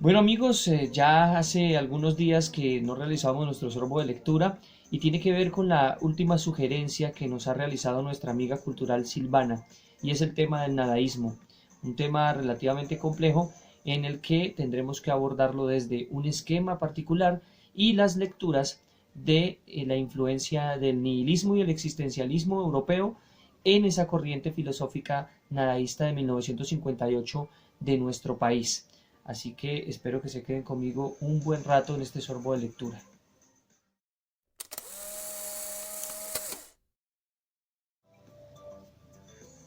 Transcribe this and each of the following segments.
Bueno amigos, ya hace algunos días que no realizamos nuestro sorbo de lectura y tiene que ver con la última sugerencia que nos ha realizado nuestra amiga cultural Silvana, y es el tema del nadaísmo, un tema relativamente complejo en el que tendremos que abordarlo desde un esquema particular y las lecturas de la influencia del nihilismo y el existencialismo europeo en esa corriente filosófica nadaísta de 1958 de nuestro país. Así que espero que se queden conmigo un buen rato en este sorbo de lectura.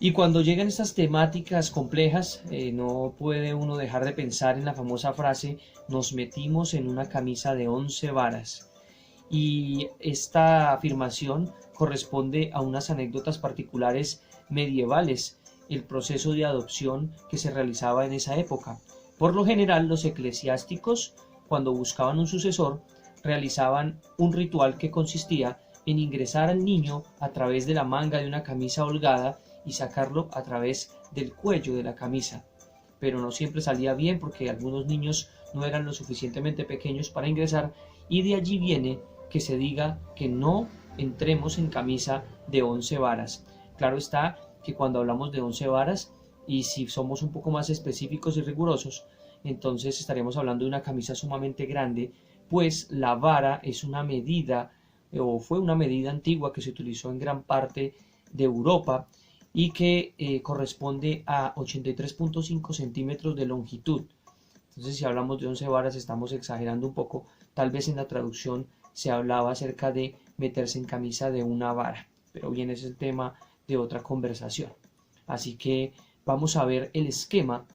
Y cuando llegan estas temáticas complejas, no puede uno dejar de pensar en la famosa frase, nos metimos en una camisa de 11 varas. Y esta afirmación corresponde a unas anécdotas particulares medievales, el proceso de adopción que se realizaba en esa época. Por lo general, los eclesiásticos, cuando buscaban un sucesor, realizaban un ritual que consistía en ingresar al niño a través de la manga de una camisa holgada y sacarlo a través del cuello de la camisa. Pero no siempre salía bien porque algunos niños no eran lo suficientemente pequeños para ingresar, y de allí viene que se diga que no entremos en camisa de 11 varas. Claro está que cuando hablamos de 11 varas, y si somos un poco más específicos y rigurosos, entonces estaremos hablando de una camisa sumamente grande, pues la vara es una medida o fue una medida antigua que se utilizó en gran parte de Europa y que corresponde a 83.5 centímetros de longitud. Entonces, si hablamos de 11 varas, estamos exagerando un poco. Tal vez en la traducción se hablaba acerca de meterse en camisa de una vara, pero bien, ese es el tema de otra conversación. Así que vamos a ver el esquema.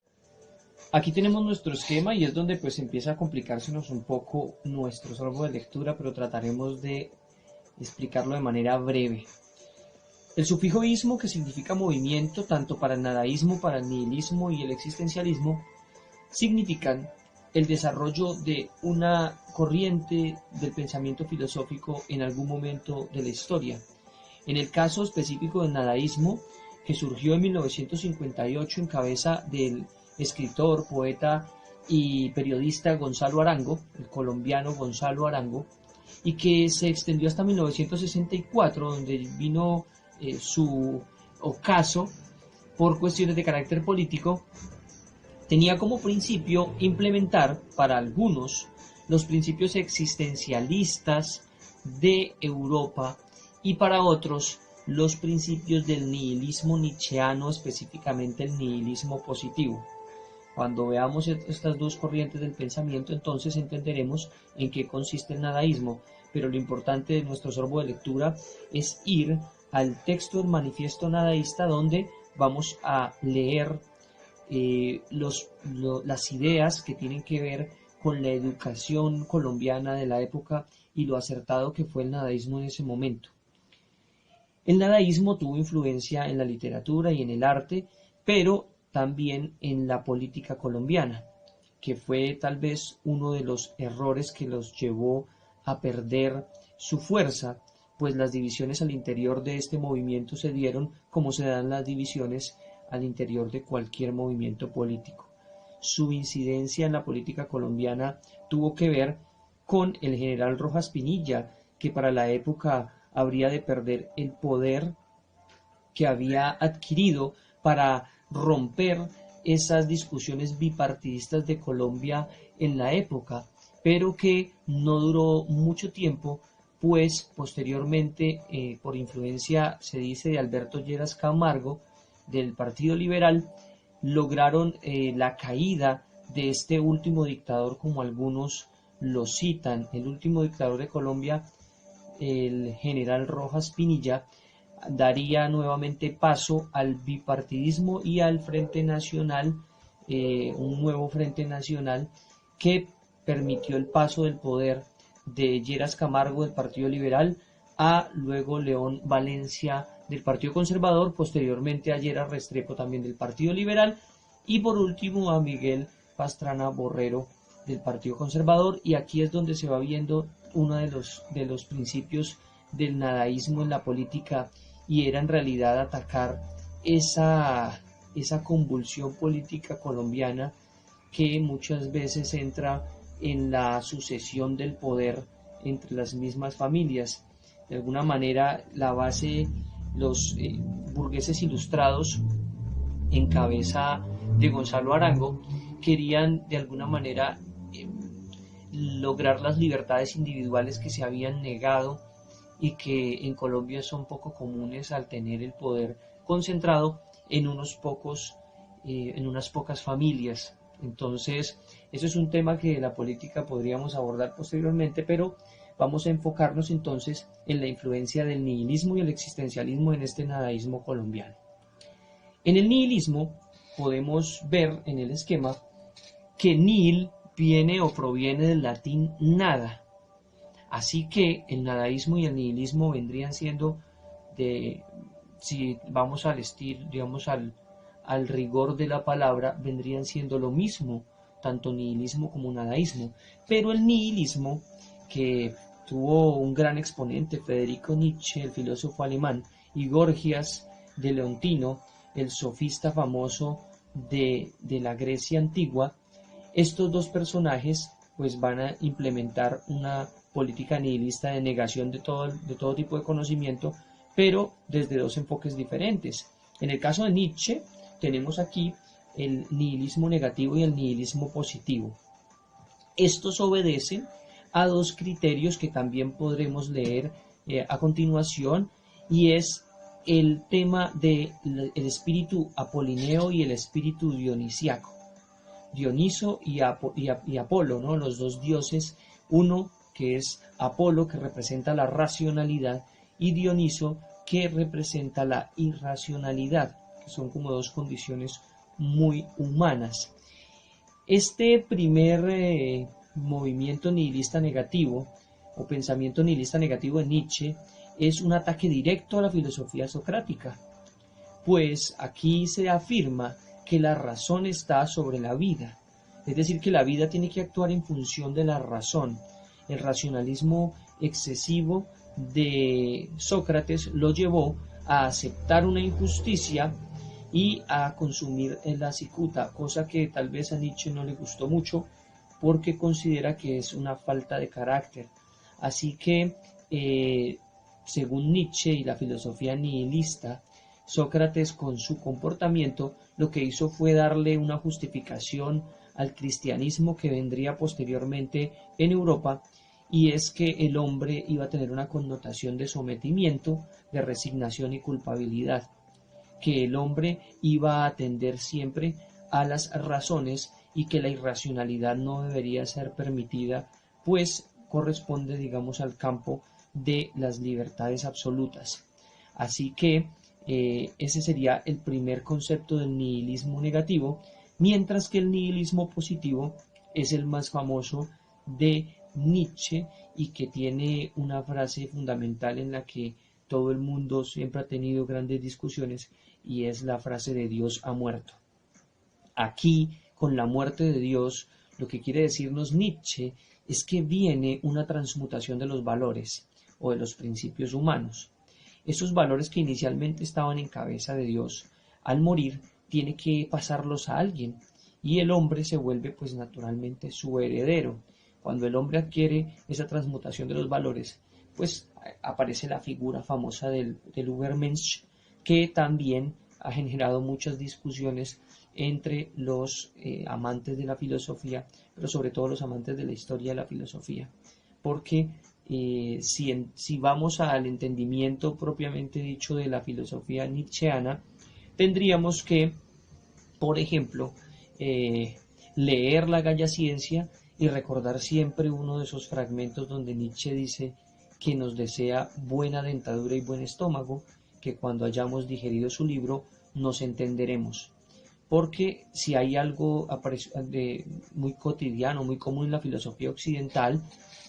Aquí tenemos nuestro esquema y es donde pues empieza a complicársenos un poco nuestro sorbo de lectura, pero trataremos de explicarlo de manera breve. El sufijo ismo, que significa movimiento tanto para el nadaísmo, para el nihilismo y el existencialismo, significan el desarrollo de una corriente del pensamiento filosófico en algún momento de la historia. En el caso específico del nadaísmo, que surgió en 1958 en cabeza del escritor, poeta y periodista Gonzalo Arango, el colombiano Gonzalo Arango, y que se extendió hasta 1964, donde vino su ocaso por cuestiones de carácter político. Tenía como principio implementar para algunos los principios existencialistas de Europa y para otros los principios del nihilismo nietzscheano, específicamente el nihilismo positivo. Cuando veamos estas dos corrientes del pensamiento, entonces entenderemos en qué consiste el nadaísmo, pero lo importante de nuestro sorbo de lectura es ir al texto del manifiesto nadaísta, donde vamos a leer las ideas que tienen que ver con la educación colombiana de la época y lo acertado que fue el nadaísmo en ese momento. El nadaísmo tuvo influencia en la literatura y en el arte, pero también en la política colombiana, que fue tal vez uno de los errores que los llevó a perder su fuerza, pues las divisiones al interior de este movimiento se dieron como se dan las divisiones al interior de cualquier movimiento político. Su incidencia en la política colombiana tuvo que ver con el general Rojas Pinilla, que para la época habría de perder el poder que había adquirido para romper esas discusiones bipartidistas de Colombia en la época, pero que no duró mucho tiempo, pues posteriormente, por influencia, se dice, de Alberto Lleras Camargo, del Partido Liberal, lograron la caída de este último dictador, como algunos lo citan, el último dictador de Colombia, el general Rojas Pinilla, daría nuevamente paso al bipartidismo y al Frente Nacional, un nuevo Frente Nacional que permitió el paso del poder de Lleras Camargo del Partido Liberal a luego León Valencia del Partido Conservador, posteriormente a Lleras Restrepo también del Partido Liberal y por último a Miguel Pastrana Borrero del Partido Conservador. Y aquí es donde se va viendo uno de los principios del nadaísmo en la política, y era en realidad atacar esa convulsión política colombiana que muchas veces entra en la sucesión del poder entre las mismas familias. De alguna manera, la base, los burgueses ilustrados en cabeza de Gonzalo Arango querían de alguna manera lograr las libertades individuales que se habían negado y que en Colombia son poco comunes al tener el poder concentrado en en unas pocas familias. Entonces, eso es un tema que la política podríamos abordar posteriormente, pero vamos a enfocarnos entonces en la influencia del nihilismo y el existencialismo en este nadaísmo colombiano. En el nihilismo podemos ver en el esquema que nihil viene o proviene del latín nada. Así que el nadaísmo y el nihilismo vendrían siendo, si vamos al estilo, digamos al rigor de la palabra, vendrían siendo lo mismo, tanto nihilismo como nadaísmo. Pero el nihilismo, que tuvo un gran exponente, Federico Nietzsche, el filósofo alemán, y Gorgias de Leontino, el sofista famoso de la Grecia antigua, estos dos personajes pues van a implementar una política nihilista de negación de todo tipo de conocimiento, pero desde dos enfoques diferentes. En el caso de Nietzsche, tenemos aquí el nihilismo negativo y el nihilismo positivo. Estos obedecen a dos criterios que también podremos leer a continuación, y es el tema del espíritu apolineo y el espíritu dionisiaco. Dioniso y Apolo, ¿no? Los dos dioses, uno que es Apolo, que representa la racionalidad, y Dioniso, que representa la irracionalidad, que son como dos condiciones muy humanas. Este primer movimiento nihilista negativo o pensamiento nihilista negativo de Nietzsche es un ataque directo a la filosofía socrática, pues aquí se afirma que la razón está sobre la vida, es decir, que la vida tiene que actuar en función de la razón. El racionalismo excesivo de Sócrates lo llevó a aceptar una injusticia y a consumir la cicuta, cosa que tal vez a Nietzsche no le gustó mucho porque considera que es una falta de carácter. Así que, según Nietzsche y la filosofía nihilista, Sócrates con su comportamiento lo que hizo fue darle una justificación al cristianismo que vendría posteriormente en Europa, y es que el hombre iba a tener una connotación de sometimiento, de resignación y culpabilidad, que el hombre iba a atender siempre a las razones y que la irracionalidad no debería ser permitida, pues corresponde, digamos, al campo de las libertades absolutas. Así que ese sería el primer concepto del nihilismo negativo, mientras que el nihilismo positivo es el más famoso de Nietzsche y que tiene una frase fundamental en la que todo el mundo siempre ha tenido grandes discusiones, y es la frase de Dios ha muerto. Aquí, con la muerte de Dios, lo que quiere decirnos Nietzsche es que viene una transmutación de los valores o de los principios humanos. Esos valores que inicialmente estaban en cabeza de Dios, al morir, tiene que pasarlos a alguien, y el hombre se vuelve pues naturalmente su heredero. Cuando el hombre adquiere esa transmutación de los valores, pues aparece la figura famosa del Übermensch, que también ha generado muchas discusiones entre los amantes de la filosofía, pero sobre todo los amantes de la historia de la filosofía, porque si vamos al entendimiento propiamente dicho de la filosofía nietzscheana, tendríamos que, por ejemplo, leer la Galla Ciencia y recordar siempre uno de esos fragmentos donde Nietzsche dice que nos desea buena dentadura y buen estómago, que cuando hayamos digerido su libro nos entenderemos. Porque si hay algo muy cotidiano, muy común en la filosofía occidental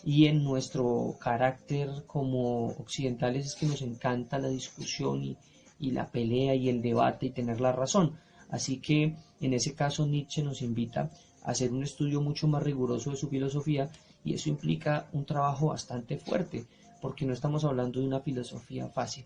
y en nuestro carácter como occidentales, es que nos encanta la discusión y la pelea y el debate y tener la razón. Así que en ese caso Nietzsche nos invita a hacer un estudio mucho más riguroso de su filosofía, y eso implica un trabajo bastante fuerte, porque no estamos hablando de una filosofía fácil.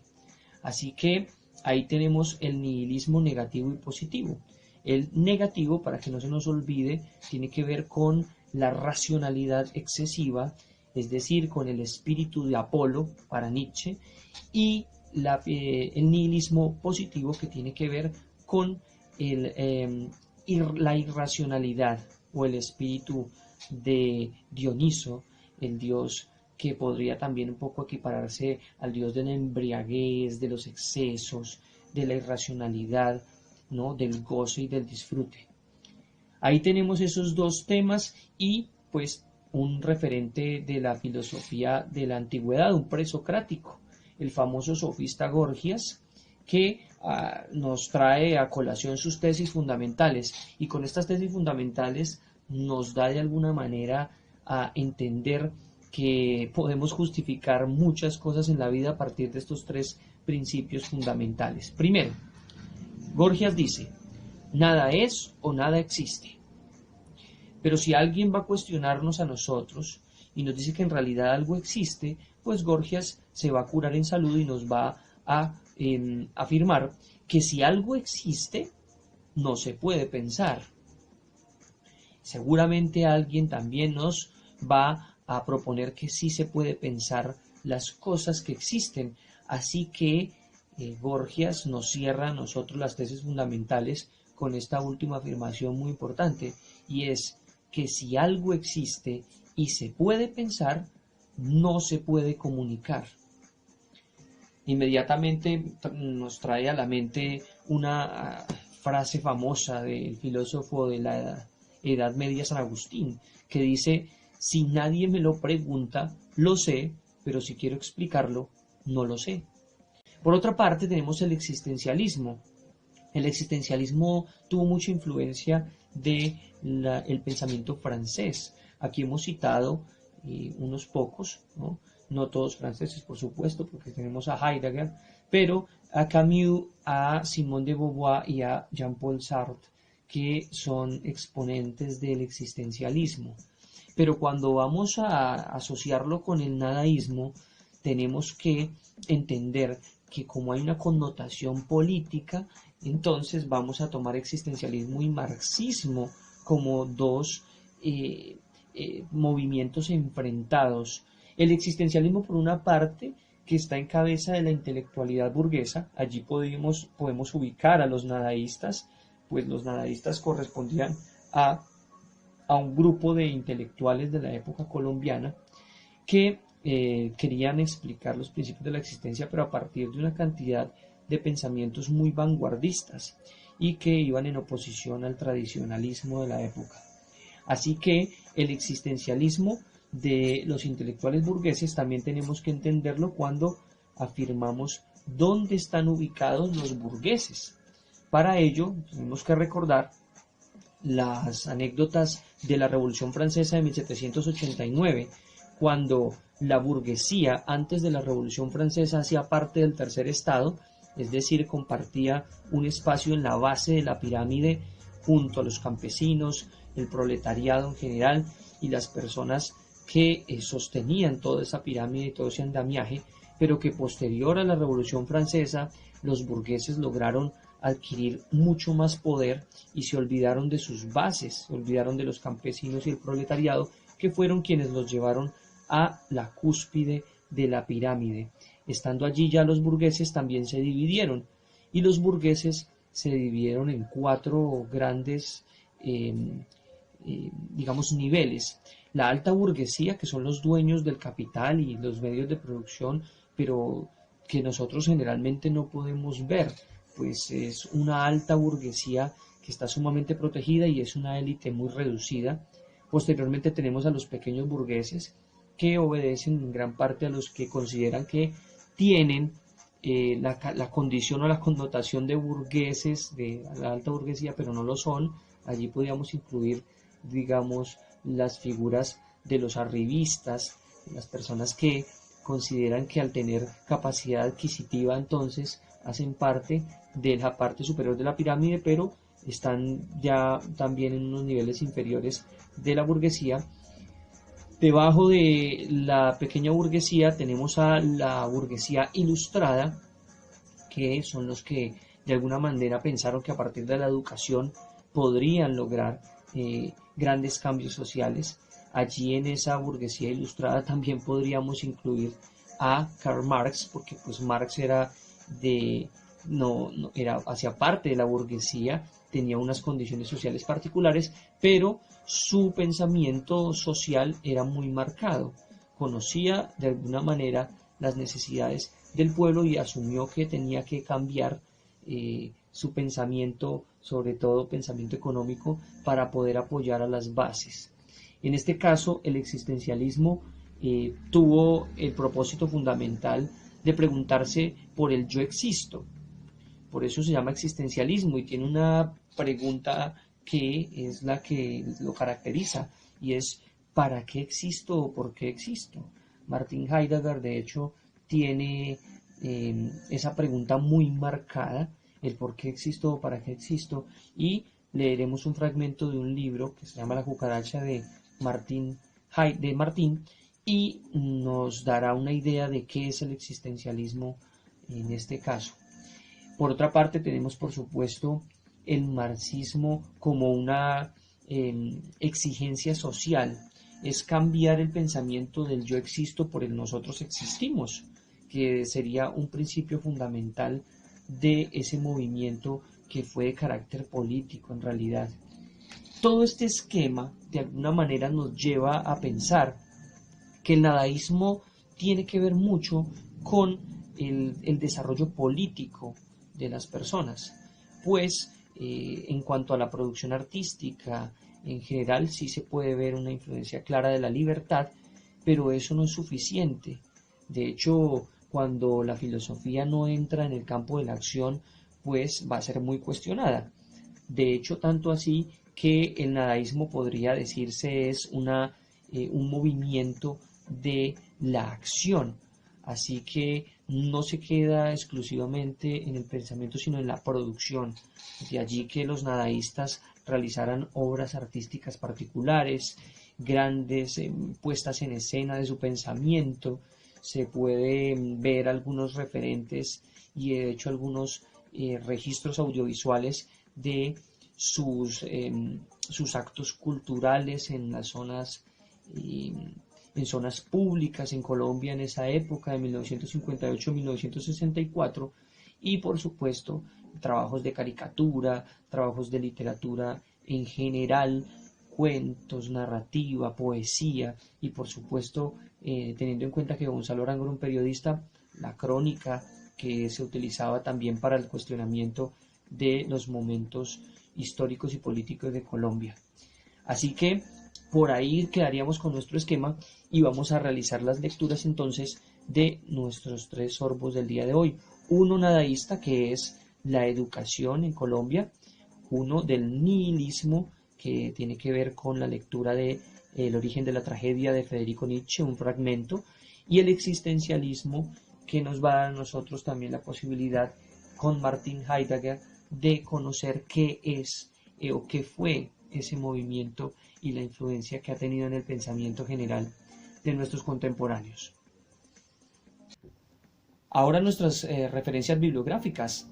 Así que ahí tenemos el nihilismo negativo y positivo. El negativo, para que no se nos olvide, tiene que ver con la racionalidad excesiva, es decir, con el espíritu de Apolo para Nietzsche, y el nihilismo positivo, que tiene que ver con la irracionalidad o el espíritu de Dioniso, el dios que podría también un poco equipararse al dios de la embriaguez, de los excesos, de la irracionalidad, ¿no? Del gozo y del disfrute. Ahí tenemos esos dos temas y pues un referente de la filosofía de la antigüedad, un presocrático, el famoso sofista Gorgias, que nos trae a colación sus tesis fundamentales, y con estas tesis fundamentales nos da de alguna manera a entender que podemos justificar muchas cosas en la vida a partir de estos tres principios fundamentales. Primero, Gorgias dice: nada es o nada existe. Pero si alguien va a cuestionarnos a nosotros y nos dice que en realidad algo existe, pues Gorgias se va a curar en salud y nos va a afirmar que si algo existe, no se puede pensar. Seguramente alguien también nos va a proponer que sí se puede pensar las cosas que existen. Así que Gorgias nos cierra a nosotros las tesis fundamentales con esta última afirmación muy importante, y es que si algo existe y se puede pensar, no se puede comunicar. Inmediatamente nos trae a la mente una frase famosa del filósofo de la Edad Media, San Agustín, que dice: si nadie me lo pregunta, lo sé, pero si quiero explicarlo, no lo sé. Por otra parte, tenemos el existencialismo. El existencialismo tuvo mucha influencia del pensamiento francés. Aquí hemos citado unos pocos, ¿no? No todos franceses, por supuesto, porque tenemos a Heidegger, pero a Camus, a Simone de Beauvoir y a Jean-Paul Sartre, que son exponentes del existencialismo. Pero cuando vamos a asociarlo con el nadaísmo, tenemos que entender que como hay una connotación política, entonces vamos a tomar existencialismo y marxismo como dos movimientos enfrentados. El existencialismo, por una parte, que está en cabeza de la intelectualidad burguesa. Allí podemos ubicar a los nadaístas, pues los nadaístas correspondían a un grupo de intelectuales de la época colombiana que querían explicar los principios de la existencia, pero a partir de una cantidad de pensamientos muy vanguardistas y que iban en oposición al tradicionalismo de la época. Así que el existencialismo de los intelectuales burgueses también tenemos que entenderlo cuando afirmamos dónde están ubicados los burgueses. Para ello tenemos que recordar las anécdotas de la Revolución Francesa de 1789, cuando la burguesía antes de la Revolución Francesa hacía parte del tercer estado, es decir, compartía un espacio en la base de la pirámide junto a los campesinos, el proletariado en general y las personas que sostenían toda esa pirámide y todo ese andamiaje, pero que posterior a la Revolución Francesa los burgueses lograron adquirir mucho más poder y se olvidaron de sus bases, se olvidaron de los campesinos y el proletariado, que fueron quienes los llevaron a la cúspide de la pirámide. Estando allí ya los burgueses también se dividieron, y los burgueses se dividieron en cuatro grandes digamos niveles. La alta burguesía, que son los dueños del capital y los medios de producción, pero que nosotros generalmente no podemos ver, pues es una alta burguesía que está sumamente protegida y es una élite muy reducida. Posteriormente tenemos a los pequeños burgueses, que obedecen en gran parte a los que consideran que tienen la condición o la connotación de burgueses, de la alta burguesía, pero no lo son. Allí podríamos incluir, digamos, las figuras de los arribistas, las personas que consideran que al tener capacidad adquisitiva entonces hacen parte de la parte superior de la pirámide, pero están ya también en unos niveles inferiores de la burguesía. Debajo de la pequeña burguesía tenemos a la burguesía ilustrada, que son los que de alguna manera pensaron que a partir de la educación podrían lograr grandes cambios sociales. Allí en esa burguesía ilustrada también podríamos incluir a Karl Marx, porque pues Marx era hacía parte de la burguesía, tenía unas condiciones sociales particulares, pero su pensamiento social era muy marcado, conocía de alguna manera las necesidades del pueblo y asumió que tenía que cambiar su pensamiento, sobre todo pensamiento económico, para poder apoyar a las bases. En este caso, el existencialismo tuvo el propósito fundamental de preguntarse por el yo existo. Por eso se llama existencialismo y tiene una pregunta que es la que lo caracteriza y es ¿para qué existo o por qué existo? Martin Heidegger, de hecho, tiene esa pregunta muy marcada, el por qué existo o para qué existo, y leeremos un fragmento de un libro que se llama La cucaracha de Martin, y nos dará una idea de qué es el existencialismo en este caso. Por otra parte, tenemos por supuesto el marxismo como una exigencia social, es cambiar el pensamiento del yo existo por el nosotros existimos, que sería un principio fundamental de ese movimiento que fue de carácter político en realidad. Todo este esquema de alguna manera nos lleva a pensar que el nadaísmo tiene que ver mucho con el desarrollo político de las personas, pues en cuanto a la producción artística en general sí se puede ver una influencia clara de la libertad, pero eso no es suficiente. De hecho, cuando la filosofía no entra en el campo de la acción, pues va a ser muy cuestionada. De hecho, tanto así que el nadaísmo podría decirse es un movimiento de la acción. Así que no se queda exclusivamente en el pensamiento, sino en la producción. De allí que los nadaístas realizaran obras artísticas particulares, grandes puestas en escena de su pensamiento. Se pueden ver algunos referentes y de hecho algunos registros audiovisuales de sus actos culturales en las zonas en zonas públicas en Colombia en esa época de 1958-1964 y por supuesto trabajos de caricatura, trabajos de literatura en general, cuentos, narrativa, poesía y por supuesto teniendo en cuenta que Gonzalo Arango era un periodista, la crónica que se utilizaba también para el cuestionamiento de los momentos históricos y políticos de Colombia. Así que por ahí quedaríamos con nuestro esquema y vamos a realizar las lecturas entonces de nuestros tres sorbos del día de hoy. Uno nadaísta, que es la educación en Colombia, uno del nihilismo, que tiene que ver con la lectura de El origen de la tragedia de Federico Nietzsche, un fragmento, y el existencialismo, que nos va a dar a nosotros también la posibilidad con Martin Heidegger de conocer qué es o qué fue ese movimiento y la influencia que ha tenido en el pensamiento general de nuestros contemporáneos. Ahora nuestras referencias bibliográficas.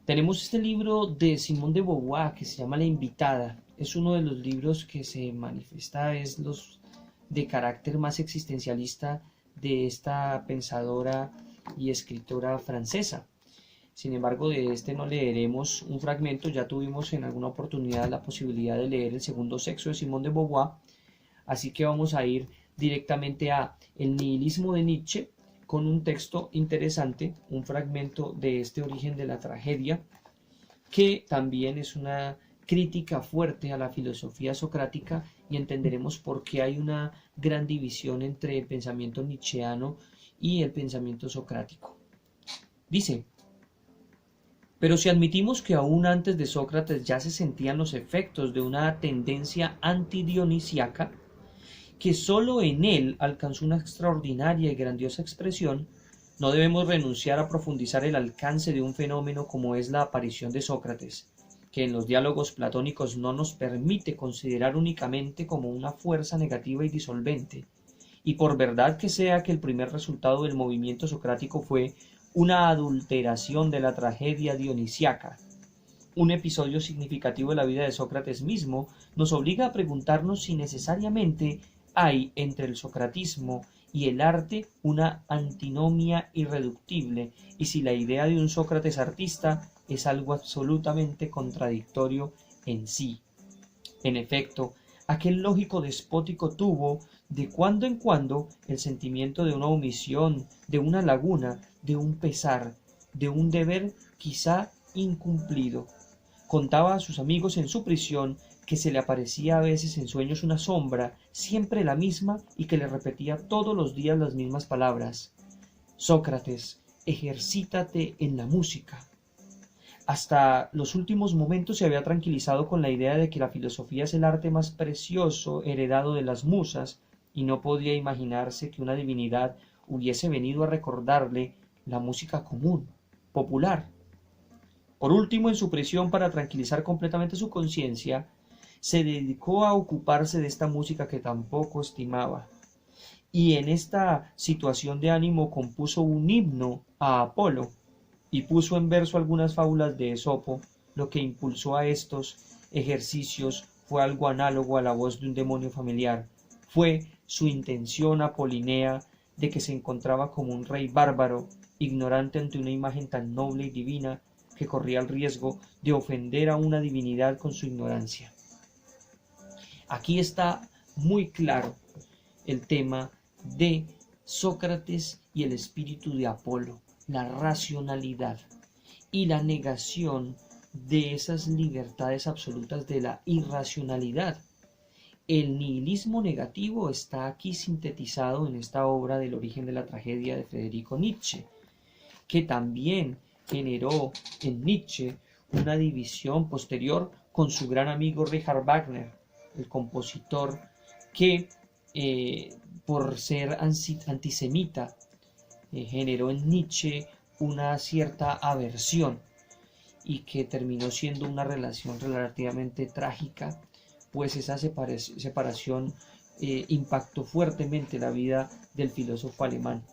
Tenemos este libro de Simone de Beauvoir que se llama La Invitada. Es uno de los libros que se manifiesta, es los de carácter más existencialista de esta pensadora y escritora francesa. Sin embargo, de este no leeremos un fragmento, ya tuvimos en alguna oportunidad la posibilidad de leer El segundo sexo de Simone de Beauvoir, así que vamos a ir directamente a El nihilismo de Nietzsche, con un texto interesante, un fragmento de este origen de la tragedia, que también es una crítica fuerte a la filosofía socrática y entenderemos por qué hay una gran división entre el pensamiento nietzscheano y el pensamiento socrático. Dice: pero si admitimos que aún antes de Sócrates ya se sentían los efectos de una tendencia antidionisíaca, que sólo en él alcanzó una extraordinaria y grandiosa expresión, no debemos renunciar a profundizar el alcance de un fenómeno como es la aparición de Sócrates, que en los diálogos platónicos no nos permite considerar únicamente como una fuerza negativa y disolvente, y por verdad que sea que el primer resultado del movimiento socrático fue una adulteración de la tragedia dionisíaca, Un episodio significativo de la vida de Sócrates mismo nos obliga a preguntarnos si necesariamente hay entre el socratismo y el arte una antinomia irreductible, y si la idea de un Sócrates artista es algo absolutamente contradictorio en sí. En efecto, aquel lógico despótico tuvo, de cuando en cuando, el sentimiento de una omisión, de una laguna, de un pesar, de un deber quizá incumplido. Contaba a sus amigos en su prisión que se le aparecía a veces en sueños una sombra, siempre la misma, y que le repetía todos los días las mismas palabras: Sócrates, ejercítate en la música. Hasta los últimos momentos se había tranquilizado con la idea de que la filosofía es el arte más precioso heredado de las musas, y no podía imaginarse que una divinidad hubiese venido a recordarle la música común, popular. Por último, en su prisión, para tranquilizar completamente su conciencia, se dedicó a ocuparse de esta música que tampoco estimaba, y en esta situación de ánimo compuso un himno a Apolo, y puso en verso algunas fábulas de Esopo. Lo que impulsó a estos ejercicios fue algo análogo a la voz de un demonio familiar. Fue su intención apolínea de que se encontraba como un rey bárbaro, ignorante ante una imagen tan noble y divina, que corría el riesgo de ofender a una divinidad con su ignorancia. Aquí está muy claro el tema de Sócrates y el espíritu de Apolo, la racionalidad y la negación de esas libertades absolutas de la irracionalidad. El nihilismo negativo está aquí sintetizado en esta obra del origen de la tragedia de Federico Nietzsche, que también generó en Nietzsche una división posterior con su gran amigo Richard Wagner, el compositor que por ser antisemita generó en Nietzsche una cierta aversión, y que terminó siendo una relación relativamente trágica, pues esa separación impactó fuertemente la vida del filósofo alemán.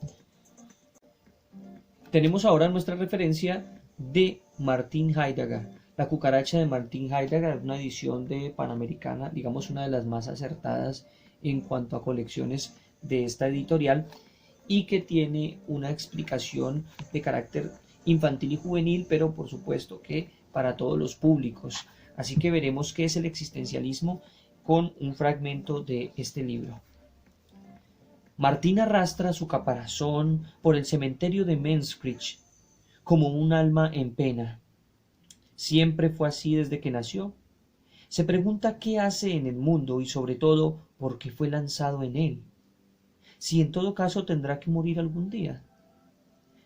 Tenemos ahora nuestra referencia de Martin Heidegger. La cucaracha de Martin Heidegger es una edición de Panamericana, digamos una de las más acertadas en cuanto a colecciones de esta editorial, y que tiene una explicación de carácter infantil y juvenil, pero por supuesto que para todos los públicos. Así que veremos qué es el existencialismo con un fragmento de este libro. Martín arrastra su caparazón por el cementerio de Menschricht como un alma en pena. Siempre fue así desde que nació. Se pregunta qué hace en el mundo y sobre todo por qué fue lanzado en él, si en todo caso tendrá que morir algún día.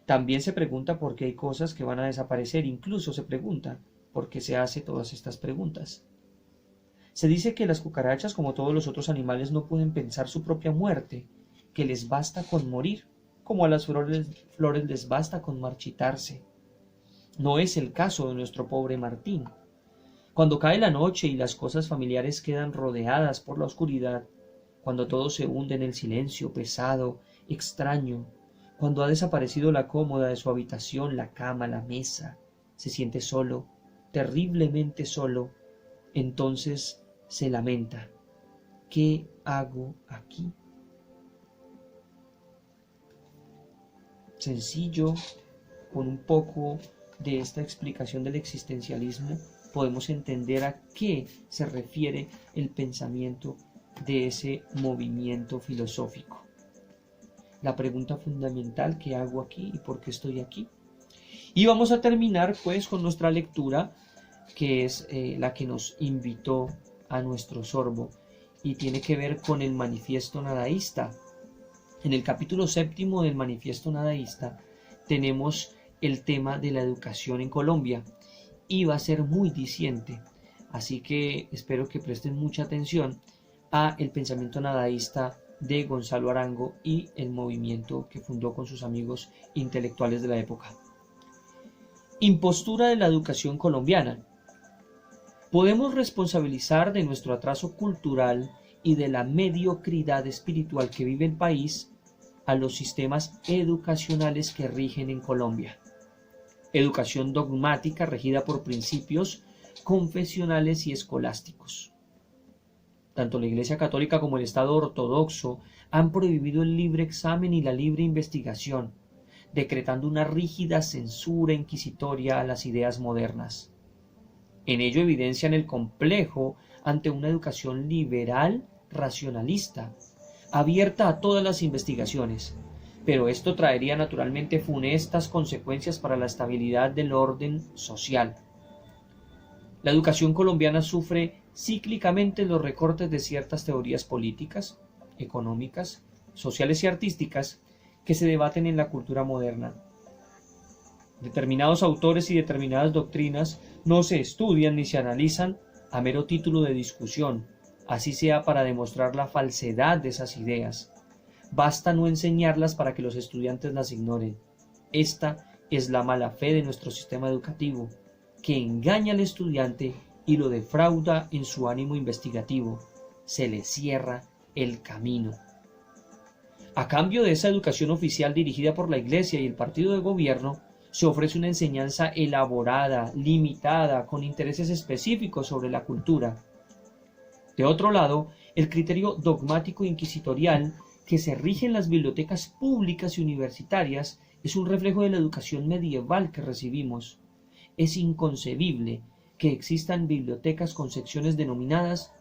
También se pregunta por qué hay cosas que van a desaparecer, incluso se pregunta por qué se hace todas estas preguntas. Se dice que las cucarachas, como todos los otros animales, no pueden pensar su propia muerte, que les basta con morir, como a las flores les basta con marchitarse. No es el caso de nuestro pobre Martín. Cuando cae la noche y las cosas familiares quedan rodeadas por la oscuridad, cuando todo se hunde en el silencio pesado, extraño, cuando ha desaparecido la cómoda de su habitación, la cama, la mesa, se siente solo, terriblemente solo, entonces se lamenta: ¿qué hago aquí? Sencillo, con un poco de esta explicación del existencialismo, podemos entender a qué se refiere el pensamiento de ese movimiento filosófico. La pregunta fundamental: ¿qué hago aquí y por qué estoy aquí? Y vamos a terminar pues con nuestra lectura, que es la que nos invitó a nuestro sorbo, y tiene que ver con el Manifiesto Nadaísta. En el capítulo 7 del Manifiesto Nadaísta tenemos el tema de la educación en Colombia, y va a ser muy diciente, así que espero que presten mucha atención a el pensamiento nadaísta de Gonzalo Arango y el movimiento que fundó con sus amigos intelectuales de la época. Impostura de la educación colombiana. Podemos responsabilizar de nuestro atraso cultural y de la mediocridad espiritual que vive el país a los sistemas educacionales que rigen en Colombia. Educación dogmática regida por principios confesionales y escolásticos. Tanto la Iglesia Católica como el Estado ortodoxo han prohibido el libre examen y la libre investigación, decretando una rígida censura inquisitoria a las ideas modernas. En ello evidencian el complejo ante una educación liberal racionalista, abierta a todas las investigaciones, pero esto traería naturalmente funestas consecuencias para la estabilidad del orden social. La educación colombiana sufre cíclicamente los recortes de ciertas teorías políticas, económicas, sociales y artísticas que se debaten en la cultura moderna. Determinados autores y determinadas doctrinas no se estudian ni se analizan a mero título de discusión, así sea para demostrar la falsedad de esas ideas. Basta no enseñarlas para que los estudiantes las ignoren. Esta es la mala fe de nuestro sistema educativo, que engaña al estudiante y lo defrauda en su ánimo investigativo. Se le cierra el camino. A cambio de esa educación oficial dirigida por la Iglesia y el partido de gobierno, se ofrece una enseñanza elaborada, limitada, con intereses específicos sobre la cultura. De otro lado, el criterio dogmático inquisitorial que se rige en las bibliotecas públicas y universitarias es un reflejo de la educación medieval que recibimos. Es inconcebible que existan bibliotecas con secciones denominadas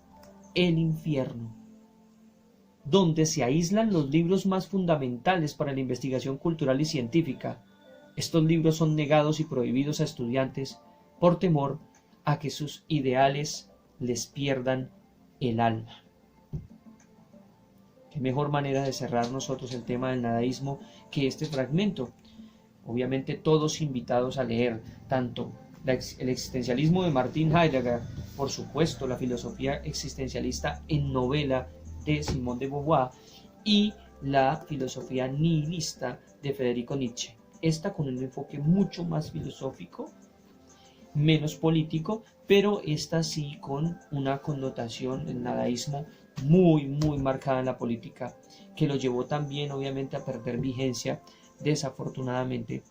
el infierno, donde se aíslan los libros más fundamentales para la investigación cultural y científica. Estos libros son negados y prohibidos a estudiantes por temor a que sus ideales les pierdan el alma. Qué mejor manera de cerrar nosotros el tema del nadaísmo que este fragmento. Obviamente todos invitados a leer tanto el existencialismo de Martin Heidegger, por supuesto la filosofía existencialista en novela de Simone de Beauvoir y la filosofía nihilista de Federico Nietzsche. Esta con un enfoque mucho más filosófico, menos político, pero esta sí con una connotación del nadaísmo muy marcada en la política, que lo llevó también obviamente a perder vigencia desafortunadamente,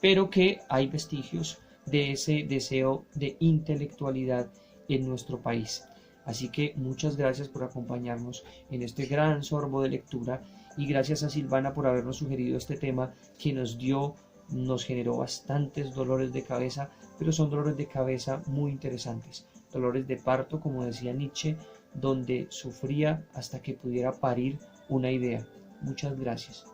pero que hay vestigios de ese deseo de intelectualidad en nuestro país. Así que muchas gracias por acompañarnos en este gran sorbo de lectura y gracias a Silvana por habernos sugerido este tema que nos generó bastantes dolores de cabeza, pero son dolores de cabeza muy interesantes, dolores de parto, como decía Nietzsche, donde sufría hasta que pudiera parir una idea. Muchas gracias.